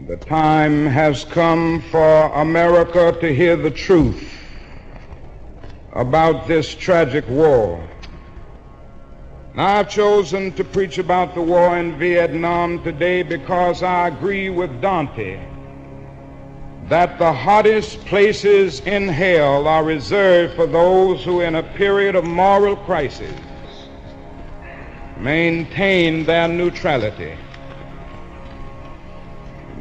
The time has come for America to hear the truth about this tragic war. Now, I've chosen to preach about the war in Vietnam today because I agree with Dante that the hottest places in hell are reserved for those who, in a period of moral crisis, maintain their neutrality.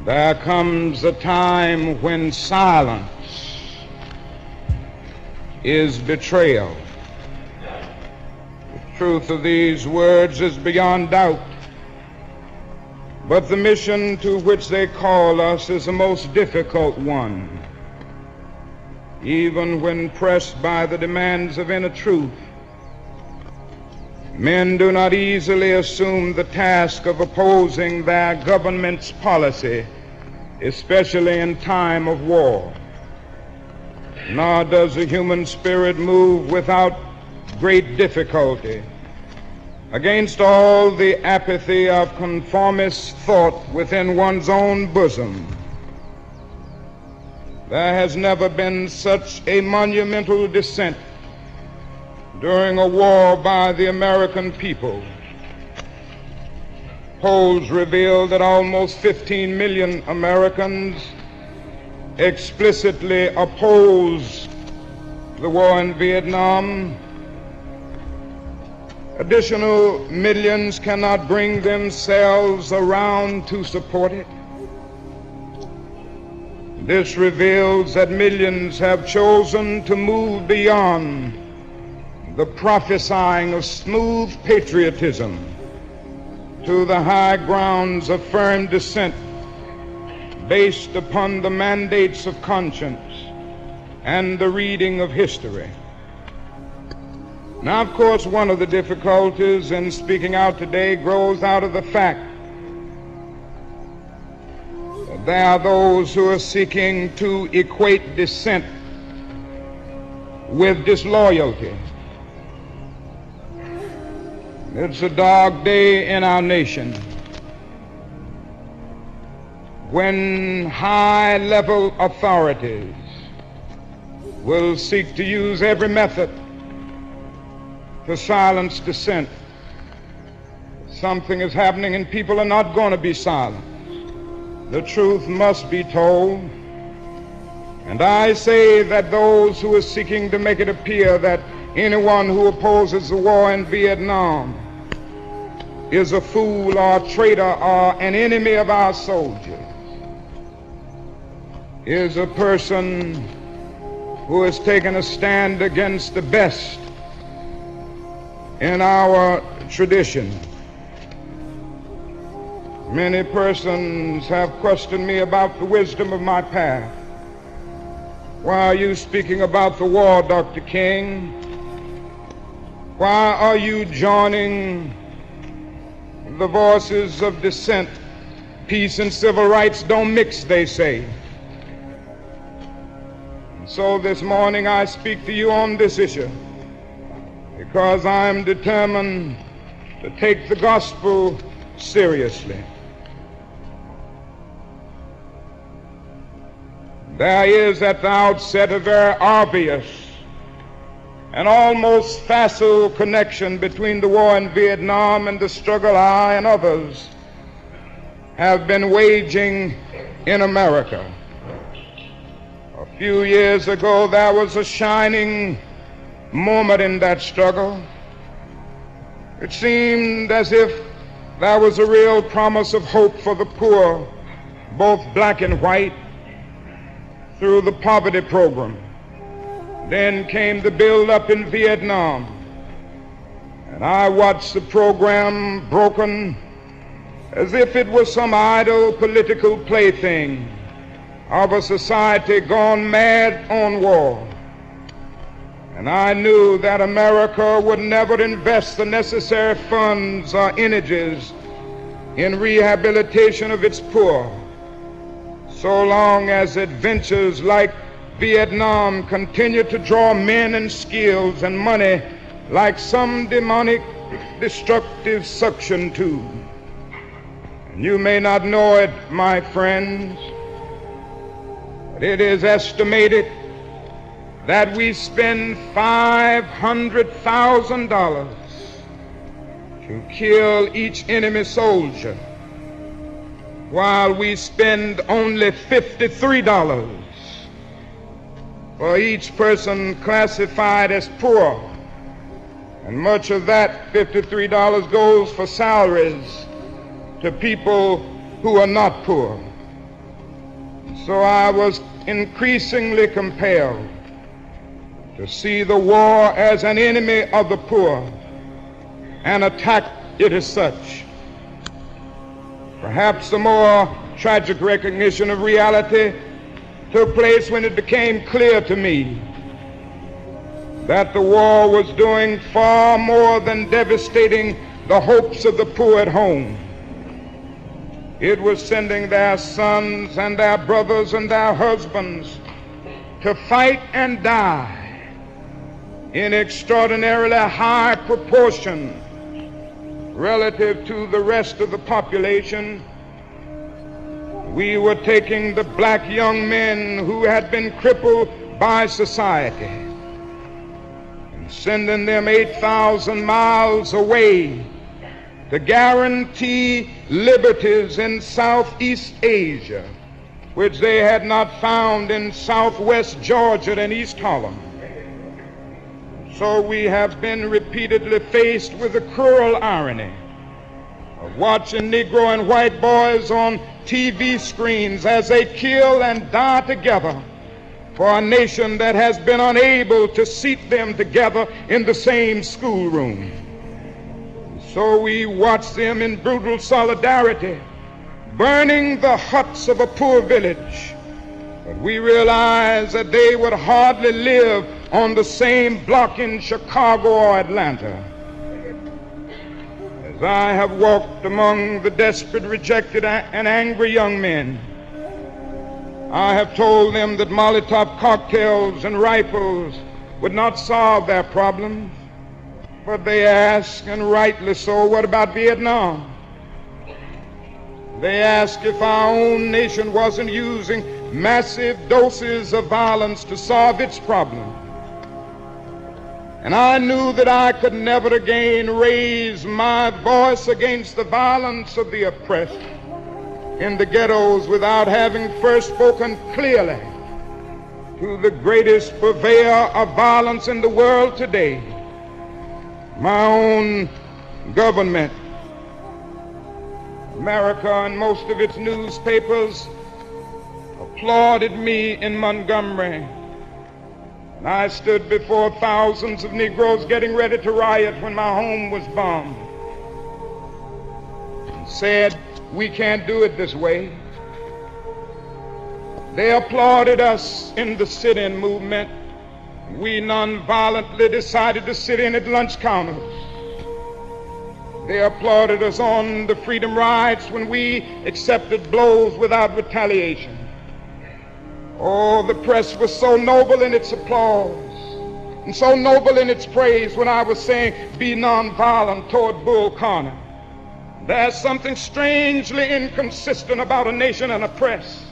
There comes a time when silence is betrayal. The truth of these words is beyond doubt, but the mission to which they call us is a most difficult one. Even when pressed by the demands of inner truth, men do not easily assume the task of opposing their government's policy, especially in time of war. Nor does the human spirit move without great difficulty against all the apathy of conformist thought within one's own bosom. There has never been such a monumental dissent during a war by the American people. Polls reveal that almost 15 million Americans explicitly oppose the war in Vietnam. Additional millions cannot bring themselves around to support it. This reveals that millions have chosen to move beyond the prophesying of smooth patriotism to the high grounds of firm dissent based upon the mandates of conscience and the reading of history. Now, of course, one of the difficulties in speaking out today grows out of the fact that there are those who are seeking to equate dissent with disloyalty. It's a dark day in our nation when high-level authorities will seek to use every method to silence dissent. Something is happening and people are not going to be silent. The truth must be told. And I say that those who are seeking to make it appear that anyone who opposes the war in Vietnam is a fool or a traitor or an enemy of our soldiers is a person who has taken a stand against the best in our tradition. Many persons have questioned me about the wisdom of my path. Why are you speaking about the war, Dr. King? Why are you joining the voices of dissent? Peace and civil rights don't mix, they say. So this morning I speak to you on this issue because I'm determined to take the gospel seriously. There is at the outset a very obvious and almost facile connection between the war in Vietnam and the struggle I and others have been waging in America. A few years ago, there was a shining moment in that struggle. It seemed as if there was a real promise of hope for the poor, both black and white, through the poverty program. Then came the build-up in Vietnam, and I watched the program broken as if it was some idle political plaything of a society gone mad on war. And I knew that America would never invest the necessary funds or energies in rehabilitation of its poor so long as adventures like Vietnam continue to draw men and skills and money like some demonic destructive suction tube. You may not know it, my friends, but it is estimated that we spend $500,000 to kill each enemy soldier, while we spend only $53 for each person classified as poor. And much of that $53 goes for salaries to people who are not poor. So I was increasingly compelled to see the war as an enemy of the poor and attack it as such. Perhaps the more tragic recognition of reality took place when it became clear to me that the war was doing far more than devastating the hopes of the poor at home. It was sending their sons and their brothers and their husbands to fight and die in extraordinarily high proportion relative to the rest of the population. We were taking the black young men who had been crippled by society and sending them 8,000 miles away to guarantee liberties in Southeast Asia, which they had not found in Southwest Georgia and East Harlem. So we have been repeatedly faced with the cruel irony of watching Negro and white boys on TV screens as they kill and die together for a nation that has been unable to seat them together in the same schoolroom. So we watch them in brutal solidarity burning the huts of a poor village, but we realize that they would hardly live on the same block in Chicago or Atlanta. As I have walked among the desperate, rejected, and angry young men, I have told them that Molotov cocktails and rifles would not solve their problems. But they ask, and rightly so, what about Vietnam? They ask if our own nation wasn't using massive doses of violence to solve its problem. And I knew that I could never again raise my voice against the violence of the oppressed in the ghettos without having first spoken clearly to the greatest purveyor of violence in the world today, my own government. America and most of its newspapers applauded me in Montgomery. And I stood before thousands of Negroes getting ready to riot when my home was bombed and said, we can't do it this way. They applauded us in the sit-in movement. We nonviolently decided to sit in at lunch counters. They applauded us on the freedom rides when we accepted blows without retaliation. Oh, the press was so noble in its applause and so noble in its praise when I was saying, be nonviolent toward Bull Connor. There's something strangely inconsistent about a nation and a press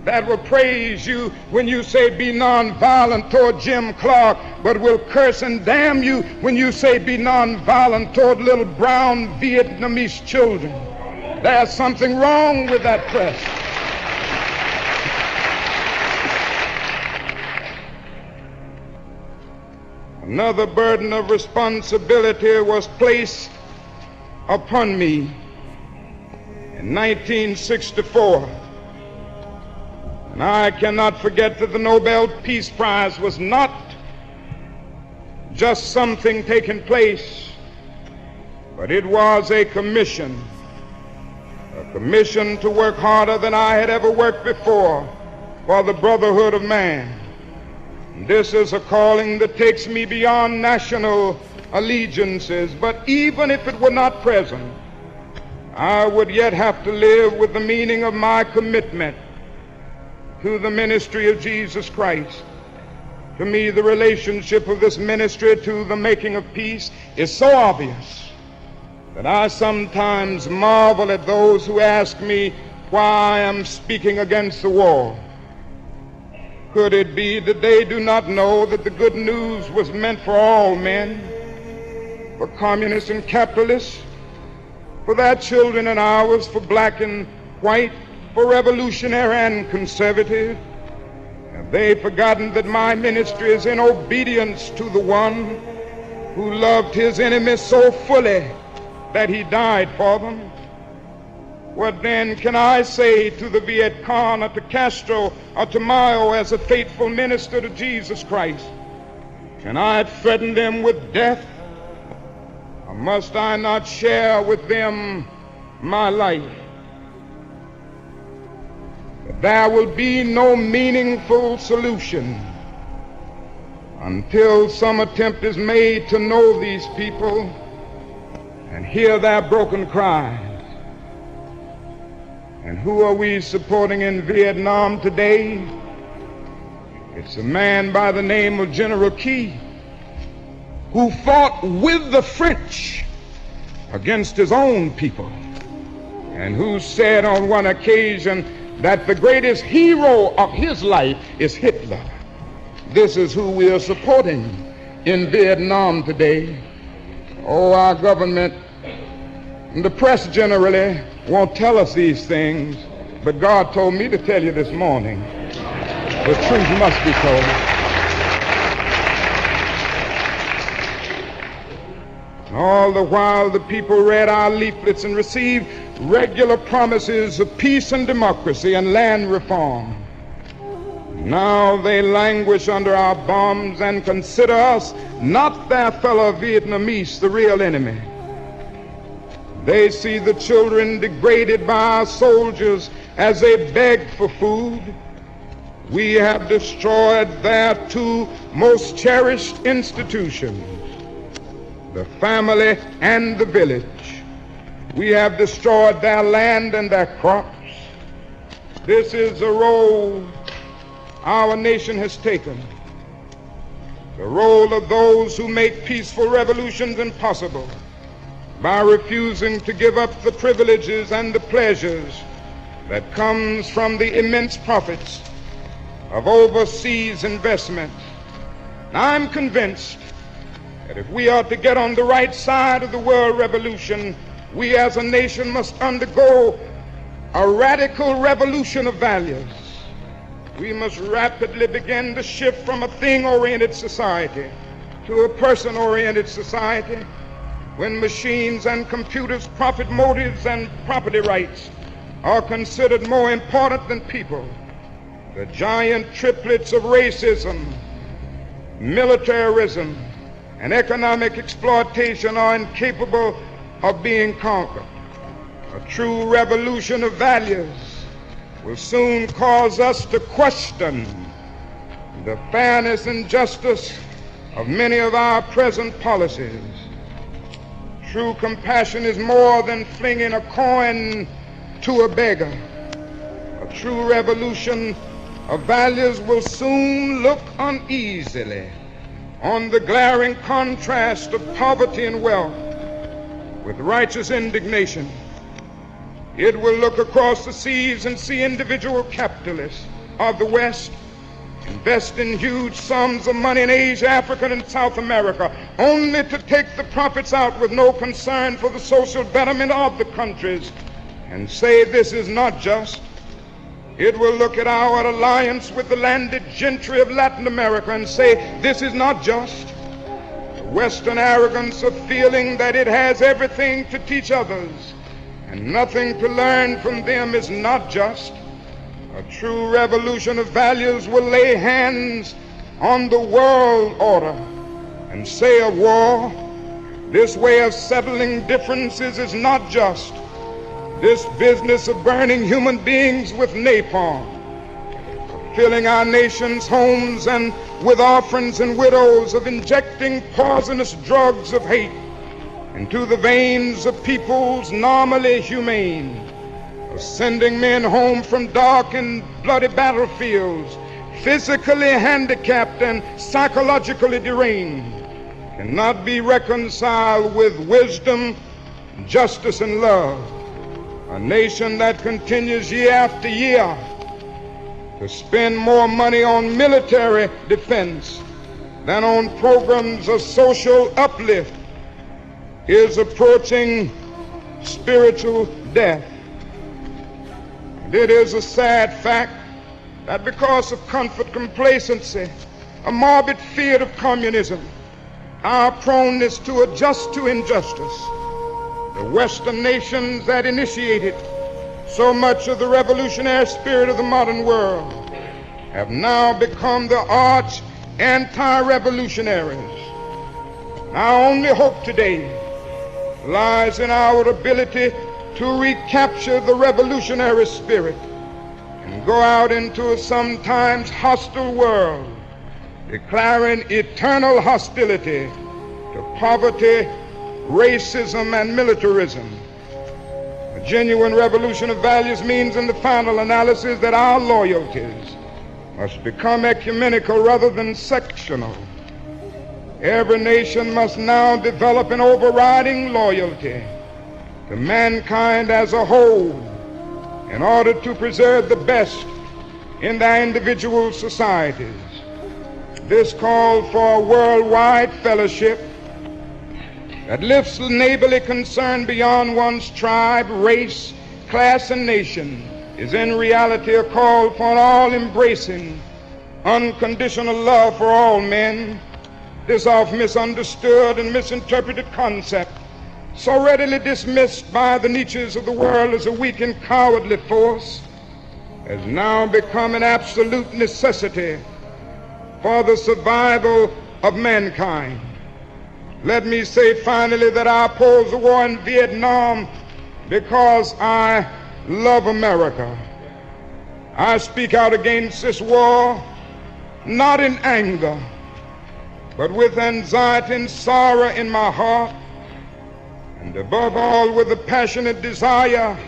that will praise you when you say be nonviolent toward Jim Clark, but will curse and damn you when you say be nonviolent toward little brown Vietnamese children. There's something wrong with that press. Another burden of responsibility was placed upon me in 1964. And I cannot forget that the Nobel Peace Prize was not just something taking place, but it was a commission to work harder than I had ever worked before for the brotherhood of man. This is a calling that takes me beyond national allegiances, but even if it were not present, I would yet have to live with the meaning of my commitment to the ministry of Jesus Christ. To me, the relationship of this ministry to the making of peace is so obvious that I sometimes marvel at those who ask me why I am speaking against the war. Could it be that they do not know that the good news was meant for all men, for communists and capitalists, for their children and ours, for black and white, for revolutionary and conservative? Have they forgotten that my ministry is in obedience to the one who loved his enemies so fully that he died for them? What then can I say to the Viet Cong or to Castro or to Mao as a faithful minister to Jesus Christ? Can I threaten them with death? Or must I not share with them my life? But there will be no meaningful solution until some attempt is made to know these people and hear their broken cries. And who are we supporting in Vietnam today? It's a man by the name of General Key, who fought with the French against his own people, and who said on one occasion that the greatest hero of his life is Hitler. This is who we are supporting in Vietnam today. Oh, our government and the press generally won't tell us these things, but God told me to tell you this morning. The truth must be told. And all the while the people read our leaflets and received regular promises of peace and democracy and land reform. Now they languish under our bombs and consider us, not their fellow Vietnamese, the real enemy. They see the children degraded by our soldiers as they beg for food. We have destroyed their two most cherished institutions, the family and the village. We have destroyed their land and their crops. This is the role our nation has taken, the role of those who make peaceful revolutions impossible by refusing to give up the privileges and the pleasures that comes from the immense profits of overseas investments. I'm convinced that if we are to get on the right side of the world revolution, we as a nation must undergo a radical revolution of values. We must rapidly begin to shift from a thing-oriented society to a person-oriented society. When machines and computers, profit motives and property rights are considered more important than people, the giant triplets of racism, militarism, and economic exploitation are incapable of being conquered. A true revolution of values will soon cause us to question the fairness and justice of many of our present policies. True compassion is more than flinging a coin to a beggar. A true revolution of values will soon look uneasily on the glaring contrast of poverty and wealth with righteous indignation. It will look across the seas and see individual capitalists of the West investing huge sums of money in Asia, Africa, and South America, only to take the profits out with no concern for the social betterment of the countries, and say this is not just. It will look at our alliance with the landed gentry of Latin America and say this is not just. The Western arrogance of feeling that it has everything to teach others and nothing to learn from them is not just. A true revolution of values will lay hands on the world order and say of war, this way of settling differences is not just. This business of burning human beings with napalm, of filling our nation's homes and with orphans and widows, of injecting poisonous drugs of hate into the veins of peoples normally humane, of sending men home from dark and bloody battlefields, physically handicapped and psychologically deranged, cannot be reconciled with wisdom justice, and love. A nation that continues year after year to spend more money on military defense than on programs of social uplift is approaching spiritual death. And it is a sad fact that because of comfort, complacency, a morbid fear of communism, our proneness to adjust to injustice, the Western nations that initiated so much of the revolutionary spirit of the modern world have now become the arch anti-revolutionaries. Our only hope today lies in our ability to recapture the revolutionary spirit and go out into a sometimes hostile world, declaring eternal hostility to poverty, racism, and militarism. A genuine revolution of values means in the final analysis that our loyalties must become ecumenical rather than sectional. Every nation must now develop an overriding loyalty to mankind as a whole in order to preserve the best in their individual societies. This call for a worldwide fellowship that lifts neighborly concern beyond one's tribe, race, class, and nation is in reality a call for an all-embracing, unconditional love for all men. This often misunderstood and misinterpreted concept, so readily dismissed by the niches of the world as a weak and cowardly force, has now become an absolute necessity for the survival of mankind. Let me say finally that I oppose the war in Vietnam because I love America. I speak out against this war not in anger, but with anxiety and sorrow in my heart, and above all with a passionate desire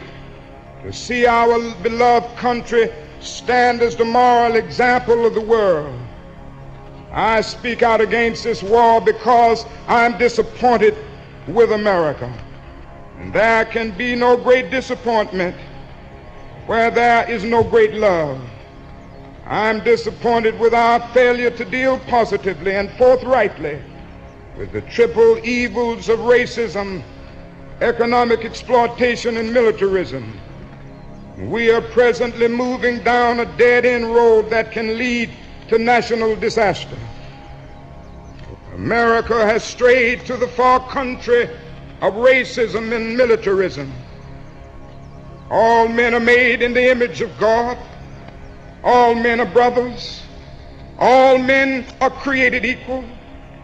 to see our beloved country stand as the moral example of the world. I speak out against this war because I'm disappointed with America. And there can be no great disappointment where there is no great love. I'm disappointed with our failure to deal positively and forthrightly with the triple evils of racism, economic exploitation, and militarism. We are presently moving down a dead-end road that can lead to national disaster. America has strayed to the far country of racism and militarism. All men are made in the image of God. All men are brothers. All men are created equal.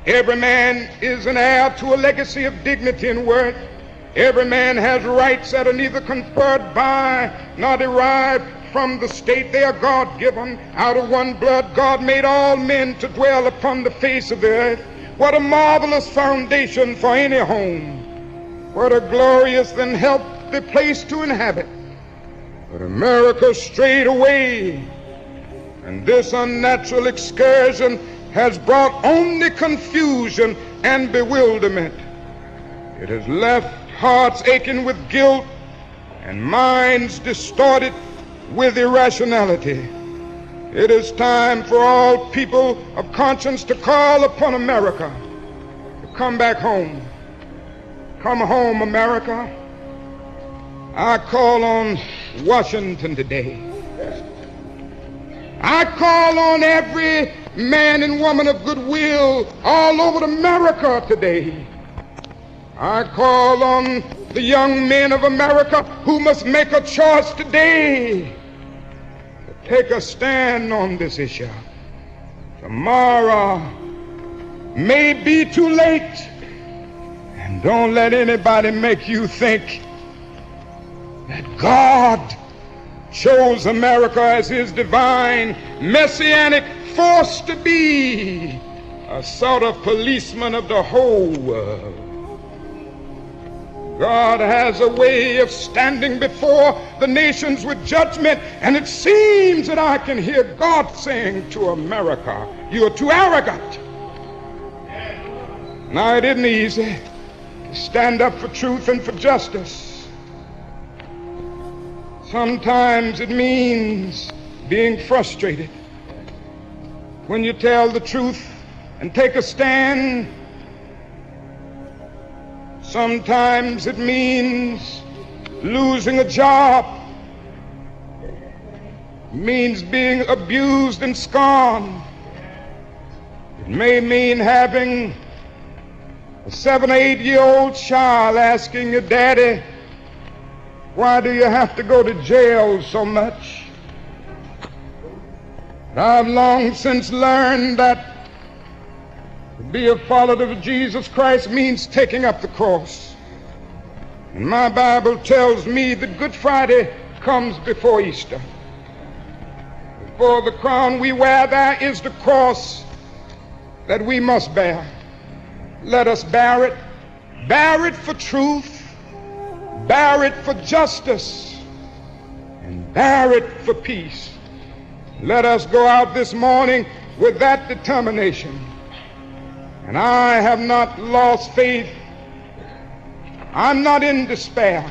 Every man is an heir to a legacy of dignity and worth. Every man has rights that are neither conferred by nor derived from the state. They are God-given. Out of one blood, God made all men to dwell upon the face of the earth. What a marvelous foundation for any home. What a glorious and healthy place to inhabit. But America strayed away, and this unnatural excursion has brought only confusion and bewilderment. It has left hearts aching with guilt and minds distorted with irrationality. It is time for all people of conscience to call upon America to come back home. Come home, America. I call on Washington today. I call on every man and woman of goodwill all over America today. I call on the young men of America who must make a choice today to take a stand on this issue. Tomorrow may be too late, and don't let anybody make you think that God chose America as his divine messianic force to be a sort of policeman of the whole world. God has a way of standing before the nations with judgment, and it seems that I can hear God saying to America, "You are too arrogant." Now, it isn't easy stand up for truth and for justice. Sometimes it means being frustrated when you tell the truth and take a stand. Sometimes it means losing a job. It means being abused and scorned. It may mean having a 7 or 8-year-old child asking your daddy, why do you have to go to jail so much? But I've long since learned that to be a follower of Jesus Christ means taking up the cross. And my Bible tells me that Good Friday comes before Easter. Before the crown we wear, there is the cross that we must bear. Let us bear it. Bear it for truth, bear it for justice, and bear it for peace. Let us go out this morning with that determination. And I have not lost faith. I'm not in despair.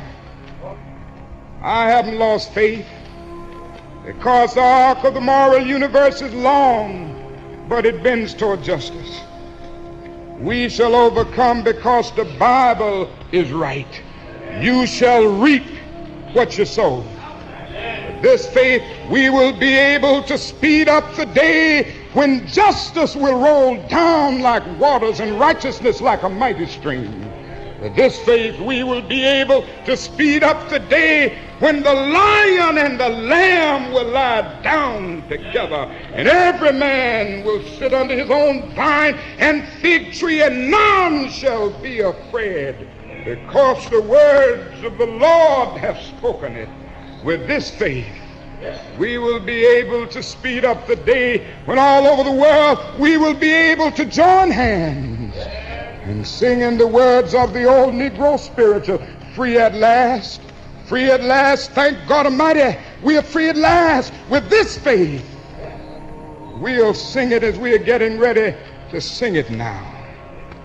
I haven't lost faith because the arc of the moral universe is long, but it bends toward justice. We shall overcome because the Bible is right. You shall reap what you sow. With this faith, we will be able to speed up the day when justice will roll down like waters and righteousness like a mighty stream. With this faith, we will be able to speed up the day when the lion and the lamb will lie down together, and every man will sit under his own vine and fig tree, and none shall be afraid, because the words of the Lord have spoken it. With this faith, we will be able to speed up the day when all over the world we will be able to join hands and sing in the words of the old Negro spiritual, free at last, free at last, thank God Almighty, we are free at last. With this faith, we'll sing it as we are getting ready to sing it now.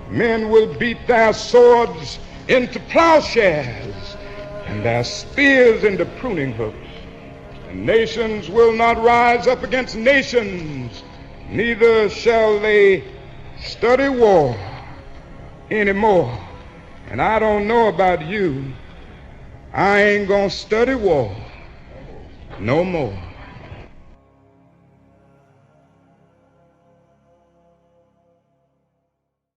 Men will beat their swords into plowshares and their spears into pruning hooks. And nations will not rise up against nations, neither shall they study war anymore. And I don't know about you, I ain't gonna study war no more.